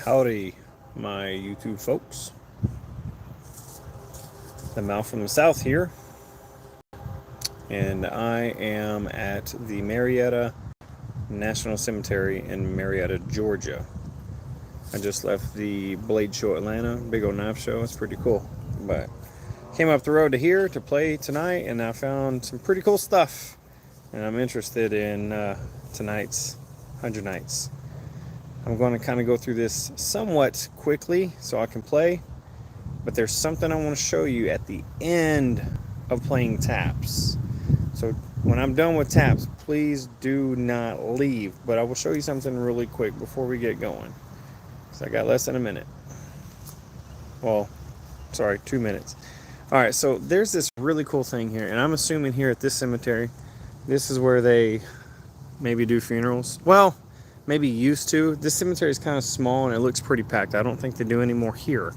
Howdy, my YouTube folks. The Mal from the South here, and I am at the Marietta National Cemetery in Marietta, Georgia. I just left the Blade Show Atlanta, big old knife show. It's pretty cool. But came up the road to here to play tonight, and I found some pretty cool stuff. And I'm interested in tonight's 100 Nights. I'm going to kind of go through this somewhat quickly so I can play. But there's something I want to show you at the end of playing taps. So when I'm done with taps, please do not leave. But I will show you something really quick before we get going. So I got less than a minute. Well, sorry, 2 minutes. All right, so there's this really cool thing here. And I'm assuming here at this cemetery, this is where they maybe do funerals. Well, maybe used to. This cemetery is kind of small and it looks pretty packed. I don't think they do any more here.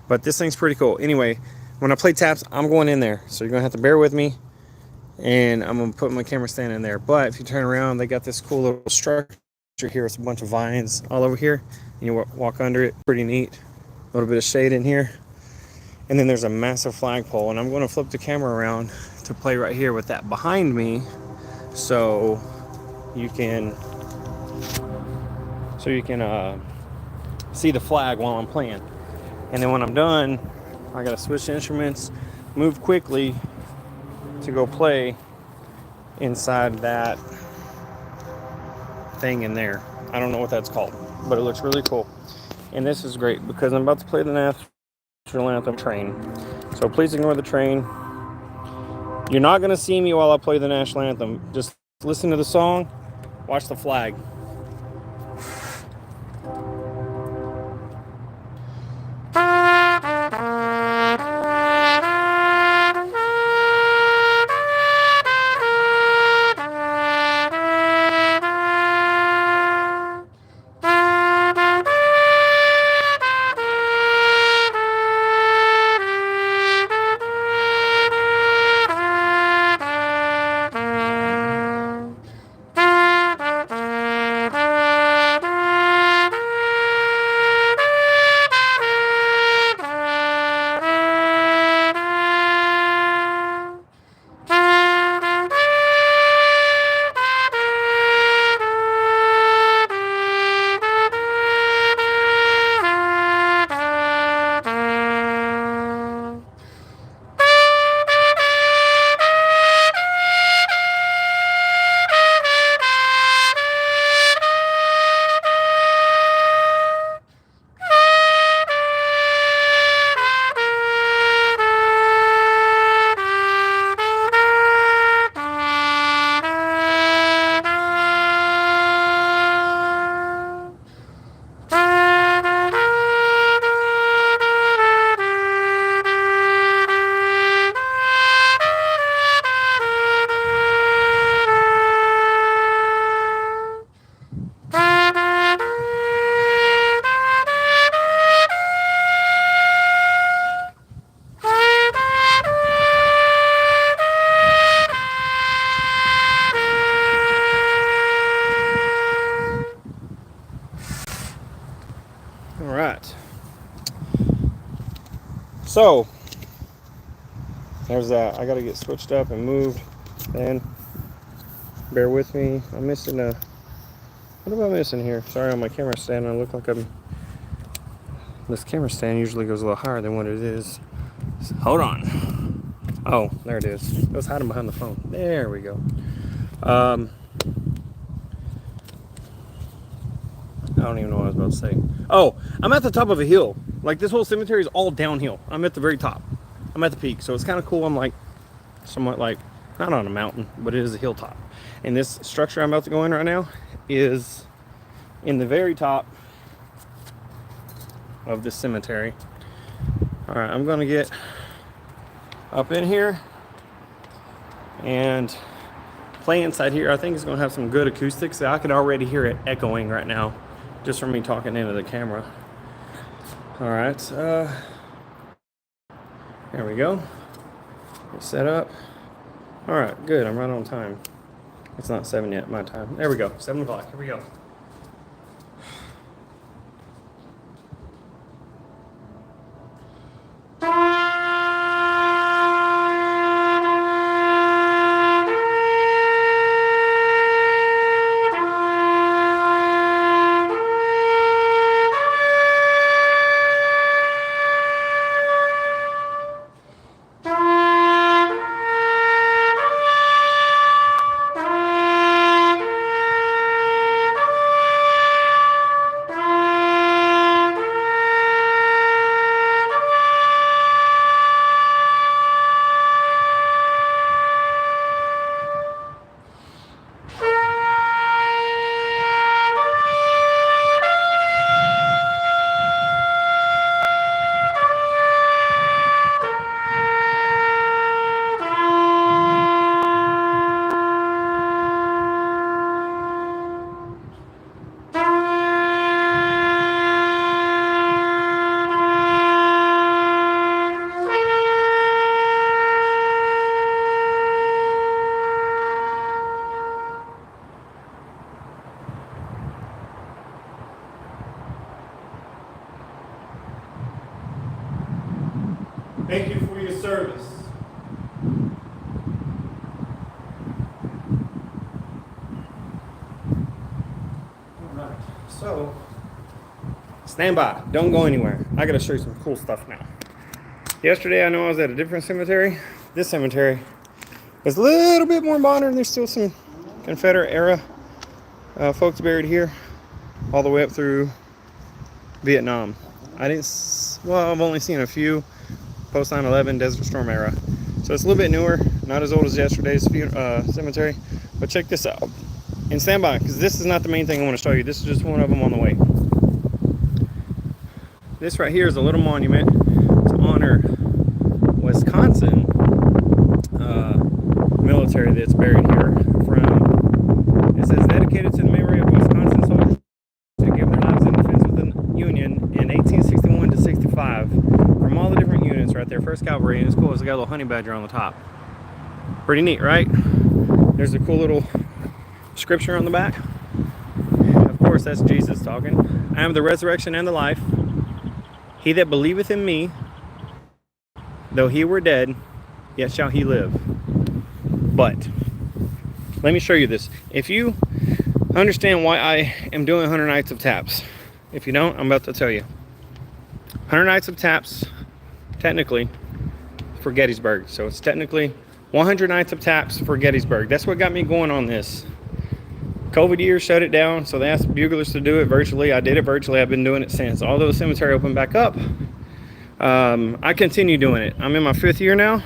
But this thing's pretty cool. Anyway, when I play taps, I'm going in there. So you're going to have to bear with me. And I'm going to put my camera stand in there. But if you turn around, they got this cool little structure here. It's a bunch of vines all over here. And you walk under it. Pretty neat. A little bit of shade in here. And then there's a massive flagpole. And I'm going to flip the camera around to play right here with that behind me. So you can see the flag while I'm playing. And then when I'm done, I gotta switch instruments, move quickly to go play inside that thing in there. I don't know what that's called, but it looks really cool. And this is great because I'm about to play the national anthem train. So please ignore the train. You're not gonna see me while I play the national anthem. Just listen to the song, watch the flag. All right. So there's that. I got to get switched up and moved. And bear with me. I'm missing a. What am I missing here? Sorry, on my camera stand, I look like I'm. This camera stand usually goes a little higher than what it is. So, hold on. Oh, there it is. It was hiding behind the phone. There we go. I don't even know what I was about to say. Oh, I'm at the top of a hill. Like, this whole cemetery is all downhill. I'm at the very top. I'm at the peak. So it's kind of cool. I'm like, somewhat like, not on a mountain, but it is a hilltop. And this structure I'm about to go in right now is in the very top of this cemetery. All right, I'm going to get up in here and play inside here. I think it's going to have some good acoustics. I can already hear it echoing right now just from me talking into the camera. All right, there we go. Get set up. All right, good. I'm right on time. It's not 7 yet, my time. There we go. 7 o'clock. Here we go. Thank you for your service. All right, so stand by. Don't go anywhere. I gotta show you some cool stuff now. Yesterday, I know I was at a different cemetery. This cemetery is a little bit more modern. There's still some Confederate era folks buried here, all the way up through Vietnam. I've only seen a few post 9/11 Desert Storm era. So it's a little bit newer, not as old as yesterday's cemetery. But check this out. And stand by, because this is not the main thing I want to show you. This is just one of them on the way. This right here is a little monument to honor Wisconsin military that's buried here. It says dedicated to the memory of Wisconsin soldiers to give their lives in defense of the Union in 1861 to 65 from all the different units right there. 1st Cavalry, and it's cool. It's got a little honey badger on the top. Pretty neat, right? There's a cool little scripture on the back. Of course, that's Jesus talking. I am the resurrection and the life. He that believeth in me, though he were dead, yet shall he live. But let me show you this. If you understand why I am doing 100 Nights of Taps, if you don't, I'm about to tell you. 100 Nights of Taps, technically, for Gettysburg. So it's technically 100 Nights of Taps for Gettysburg. That's what got me going on this. COVID years shut it down, so they asked buglers to do it virtually. I did it virtually. I've been doing it since. Although the cemetery opened back up, I continue doing it. I'm in my 5th year now,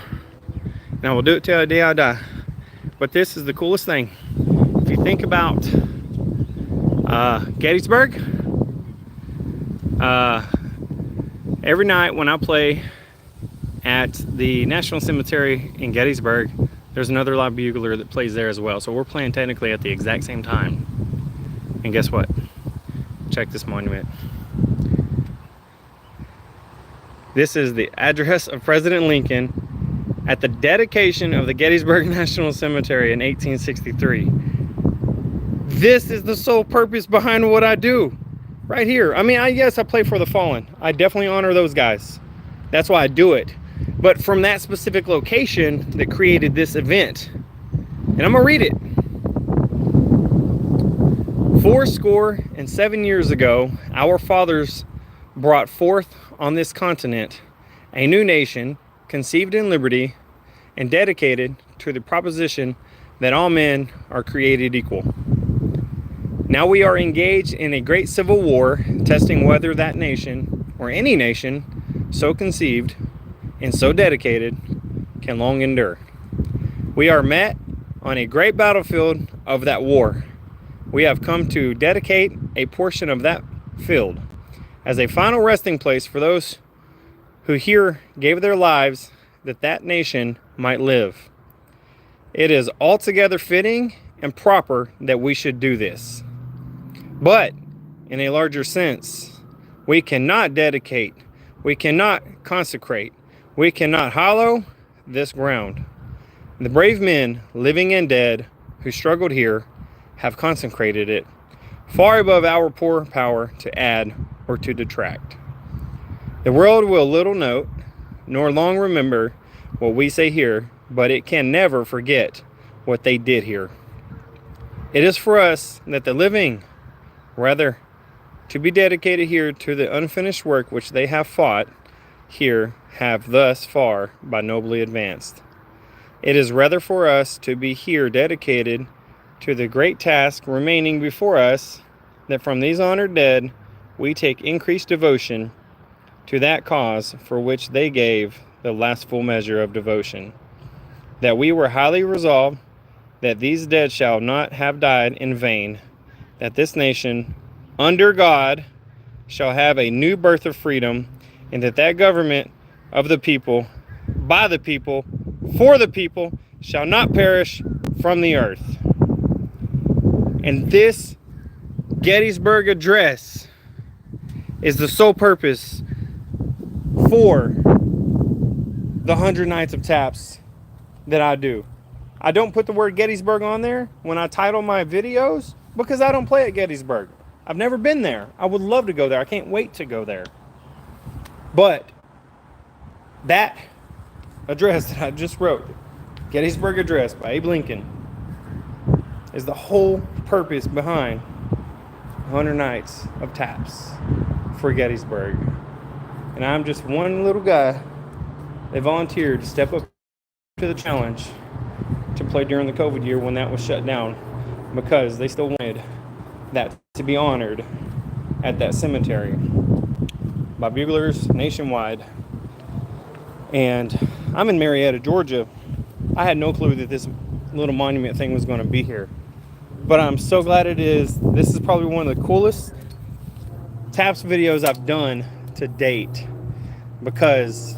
and I will do it till the day I die. But this is the coolest thing. If you think about Gettysburg, every night when I play at the National Cemetery in Gettysburg, there's another live bugler that plays there as well. So we're playing technically at the exact same time. And guess what? Check this monument. This is the address of President Lincoln at the dedication of the Gettysburg National Cemetery in 1863. This is the sole purpose behind what I do right here. I mean, yes, I play for the fallen. I definitely honor those guys. That's why I do it. But from that specific location that created this event, and I'm gonna read it. 87 years ago, our fathers brought forth on this continent a new nation, conceived in liberty and dedicated to the proposition that all men are created equal. Now we are engaged in a great civil war, testing whether that nation, or any nation, so conceived and so dedicated, can long endure. We are met on a great battlefield of that war. We have come to dedicate a portion of that field as a final resting place for those who here gave their lives that that nation might live. It is altogether fitting and proper that we should do this. But in a larger sense, we cannot dedicate, we cannot consecrate, we cannot hallow this ground. The brave men, living and dead, who struggled here, have consecrated it, far above our poor power to add or to detract. The world will little note, nor long remember what we say here, but it can never forget what they did here. It is for us that the living, rather, to be dedicated here to the unfinished work which they have fought here, have thus far by nobly advanced. It is rather for us to be here dedicated to the great task remaining before us, that from these honored dead we take increased devotion to that cause for which they gave the last full measure of devotion. That we were highly resolved that these dead shall not have died in vain, that this nation, under God, shall have a new birth of freedom, and that that government of the people, by the people, for the people, shall not perish from the earth. And this Gettysburg Address is the sole purpose for the 100 Nights of Taps that I do. I don't put the word Gettysburg on there when I title my videos because I don't play at Gettysburg. I've never been there. I would love to go there. I can't wait to go there. But That address that I just wrote, Gettysburg Address by Abe Lincoln, is the whole purpose behind 100 Nights of Taps for Gettysburg. And I'm just one little guy that volunteered to step up to the challenge to play during the COVID year when that was shut down, because they still wanted that to be honored at that cemetery by buglers nationwide. And I'm in Marietta, Georgia. I had no clue that this little monument thing was going to be here, but I'm so glad it is. This is probably one of the coolest Taps videos I've done to date, because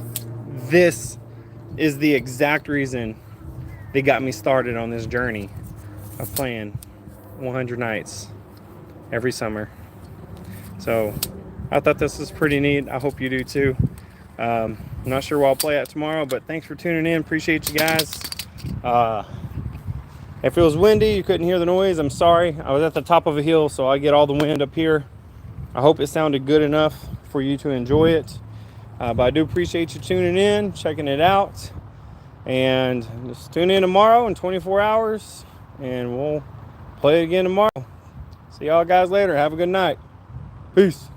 this is the exact reason they got me started on this journey of playing 100 nights every summer. So I thought this was pretty neat. I hope you do too. I'm not sure where I'll play at tomorrow, but thanks for tuning in. Appreciate you guys. If it was windy, you couldn't hear the noise, I'm sorry. I was at the top of a hill, so I get all the wind up here. I hope it sounded good enough for you to enjoy it. But I do appreciate you tuning in, checking it out. And just tune in tomorrow in 24 hours, and we'll play it again tomorrow. See y'all guys later. Have a good night. Peace.